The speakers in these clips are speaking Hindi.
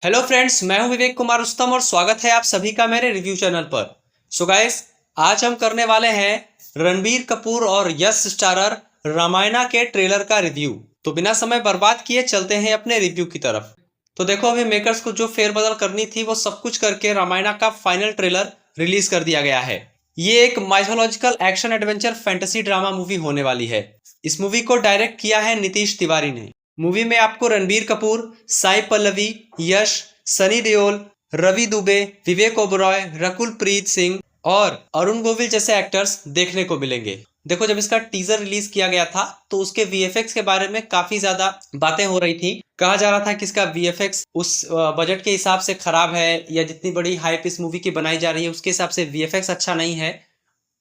हेलो फ्रेंड्स, मैं हूं विवेक कुमार रुस्तम और स्वागत है आप सभी का मेरे रिव्यू चैनल पर। सो गाइस, आज हम करने वाले हैं रणबीर कपूर और यश स्टारर रामायणा के ट्रेलर का रिव्यू। तो बिना समय बर्बाद किए चलते हैं अपने रिव्यू की तरफ। तो देखो, अभी मेकर्स को जो फेरबदल करनी थी वो सब कुछ करके रामायणा का फाइनल ट्रेलर रिलीज कर दिया गया है। ये एक mythological action adventure fantasy drama movie होने वाली है। इस मूवी को डायरेक्ट किया है नीतीश तिवारी ने। मूवी में आपको रणबीर कपूर, साई पल्लवी, यश, सनी देओल, रवि दुबे, विवेक ओबरॉय, रकुल प्रीत सिंह और अरुण गोविल जैसे एक्टर्स देखने को मिलेंगे। देखो, जब इसका टीजर रिलीज किया गया था तो उसके वीएफएक्स के बारे में काफी ज्यादा बातें हो रही थी। कहा जा रहा था कि इसका वीएफएक्स उस बजट के हिसाब से खराब है, या जितनी बड़ी हाइप इस मूवी की बनाई जा रही है उसके हिसाब से वीएफएक्स अच्छा नहीं है।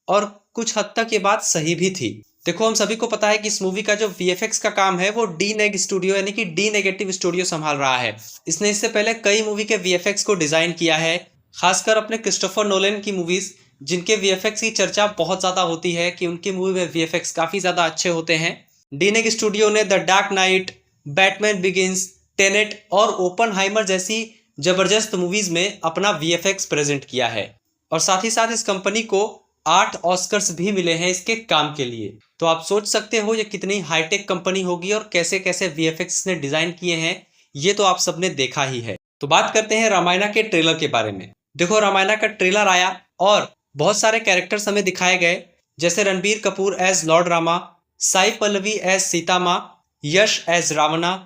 और कुछ हद तक ये बात सही भी थी। देखो, हम सभी को पता है कि इस मूवी का जो वीएफएक्स का काम है वो डी नेग स्टूडियो यानी कि डी नेगेटिव स्टूडियो संभाल रहा है। इसने इससे पहले कई मूवी के वीएफएक्स को डिजाइन किया है, खासकर अपने क्रिस्टोफर नोलन की मूवीज, जिनके वीएफएक्स की चर्चा बहुत ज्यादा होती है कि उनकी मूवी में वीएफएक्स काफी ज्यादा अच्छे होते हैं। डी नेग स्टूडियो ने the dark night, Batman begins, Tenet और ओपनहाइमर जैसी जबरदस्त मूवीज में अपना वीएफएक्स प्रेजेंट किया है। और साथ ही साथ इस कंपनी को 8 ऑस्कर्स भी मिले हैं इसके काम के लिए। तो आप सोच सकते हो ये कितनी हाईटेक कंपनी होगी और कैसे कैसे वीएफएक्स ने डिजाइन किए हैं, ये तो आप सबने देखा ही है। तो बात करते हैं रामायणा के ट्रेलर के बारे में। देखो, रामायणा का ट्रेलर आया और बहुत सारे कैरेक्टर्स हमें दिखाए गए, जैसे Ranbir Kapoor as lord Rama, Sai Pallavi as Sita माँ, Yash as Ravana,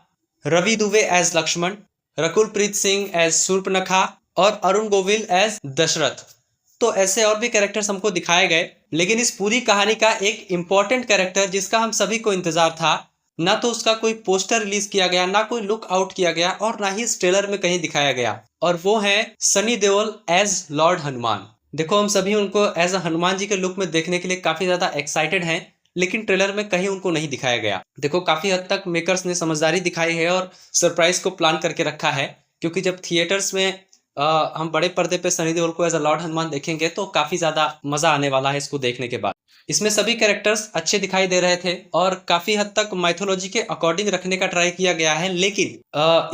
Ravi Dubey as Lakshman, Rakul Preet Singh as Shurpanakha और अरुण गोविल एज दशरथ। तो ऐसे और भी कैरेक्टर्स हमको दिखाए गए, लेकिन इस पूरी कहानी का एक इम्पोर्टेंट कैरेक्टर जिसका हम सभी को इंतजार था, ना तो उसका कोई पोस्टर रिलीज किया गया, ना कोई लुक आउट किया गया और ना ही इस ट्रेलर में कहीं दिखाया गया, और वो है सनी देओल एज लॉर्ड हनुमान। देखो, हम सभी उनको एज हनुमान जी के लुक में देखने के लिए काफी ज्यादा एक्साइटेड हैं, लेकिन ट्रेलर में कहीं उनको नहीं दिखाया गया। देखो, काफी हद तक मेकर्स ने समझदारी दिखाई है और सरप्राइज को प्लान करके रखा है, क्योंकि जब थिएटर्स में हम बड़े पर्दे पे सनी देओल को एज अ लॉर्ड हनुमान देखेंगे तो काफी ज्यादा मजा आने वाला है इसको देखने के बाद। इसमें सभी कैरेक्टर्स अच्छे दिखाई दे रहे थे और काफी हद तक माइथोलॉजी के अकॉर्डिंग रखने का ट्राई किया गया है, लेकिन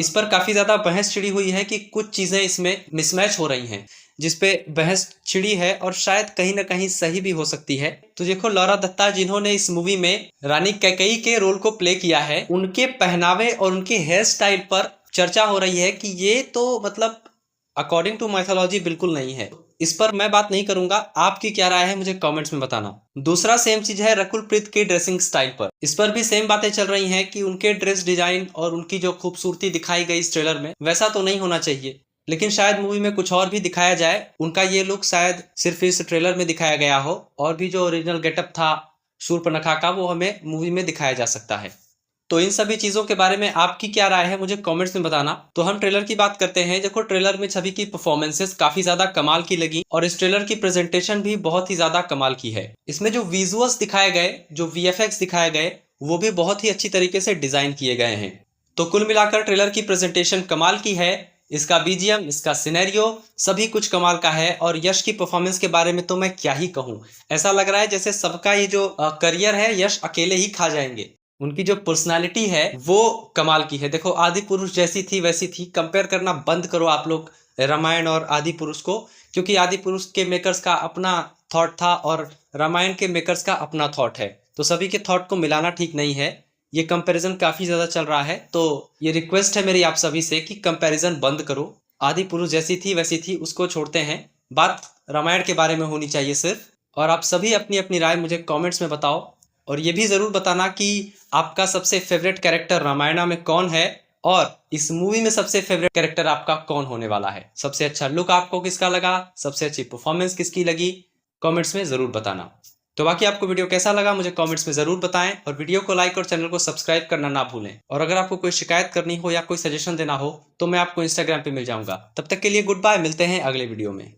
इस पर काफी ज्यादा बहस छिड़ी हुई है कि कुछ चीजें इसमें मिसमैच हो रही हैं, जिसपे बहस छिड़ी है और शायद कहीं ना कहीं सही भी हो सकती है। तो देखो, लौरा दत्ता जिन्होंने इस मूवी में रानी कैकेयी के रोल को प्ले किया है, उनके पहनावे और उनके हेयर स्टाइल पर चर्चा हो रही है कि ये तो मतलब अकॉर्डिंग टू माइथोलॉजी बिल्कुल नहीं है। इस पर मैं बात नहीं करूंगा, आपकी क्या राय है मुझे कमेंट्स में बताना। दूसरा सेम चीज है रकुल प्रीत के ड्रेसिंग स्टाइल पर। इस पर भी सेम बातें चल रही हैं कि उनके ड्रेस डिजाइन और उनकी जो खूबसूरती दिखाई गई इस ट्रेलर में, वैसा तो नहीं होना चाहिए, लेकिन शायद मूवी में कुछ और भी दिखाया जाए। उनका ये लुक शायद सिर्फ इस ट्रेलर में दिखाया गया हो, और भी जो ओरिजिनल गेटअप था शूर्पणखा का वो हमें मूवी में दिखाया जा सकता है। तो इन सभी चीजों के बारे में आपकी क्या राय है मुझे कमेंट्स में बताना। तो हम ट्रेलर की बात करते हैं। देखो, ट्रेलर में सभी की परफॉर्मेंसेस काफी ज्यादा कमाल की लगी और इस ट्रेलर की प्रेजेंटेशन भी बहुत ही ज्यादा कमाल की है। इसमें जो विजुअल्स दिखाए गए, जो वीएफएक्स दिखाए गए, वो भी बहुत ही अच्छी तरीके से डिजाइन किए गए हैं। तो कुल मिलाकर ट्रेलर की प्रेजेंटेशन कमाल की है। इसका बीजीएम, इसका सिनेरियो, सभी कुछ कमाल का है। और यश की परफॉर्मेंस के बारे में तो मैं क्या ही कहूँ, ऐसा लग रहा है जैसे सबका ये जो करियर है यश अकेले ही खा जाएंगे। उनकी जो पर्सनालिटी है वो कमाल की है। देखो, आदि पुरुष जैसी थी वैसी थी। कंपेयर करना बंद करो आप लोग रामायण और आदि पुरुष को, क्योंकि आदि पुरुष के मेकर्स का अपना थॉट था और रामायण के मेकर्स का अपना थॉट है। तो सभी के थॉट को मिलाना ठीक नहीं है। ये कंपैरिजन काफी ज्यादा चल रहा है, तो ये रिक्वेस्ट है मेरी आप सभी से कि कंपैरिजन बंद करो। आदि पुरुष जैसी थी वैसी थी, उसको छोड़ते हैं, बात रामायण के बारे में होनी चाहिए सिर्फ। और आप सभी अपनी अपनी राय मुझे कमेंट्स में बताओ, और ये भी जरूर बताना कि आपका सबसे फेवरेट कैरेक्टर रामायणा में कौन है और इस मूवी में सबसे फेवरेट कैरेक्टर आपका कौन होने वाला है। सबसे अच्छा लुक आपको किसका लगा, सबसे अच्छी परफॉर्मेंस किसकी लगी, कमेंट्स में जरूर बताना। तो बाकी आपको वीडियो कैसा लगा मुझे कमेंट्स में जरूर बताएं, और वीडियो को लाइक और चैनल को सब्सक्राइब करना ना भूलें। और अगर आपको कोई शिकायत करनी हो या कोई सजेशन देना हो तो मैं आपको इंस्टाग्राम पे मिल जाऊंगा। तब तक के लिए गुड बाय, मिलते हैं अगले वीडियो में।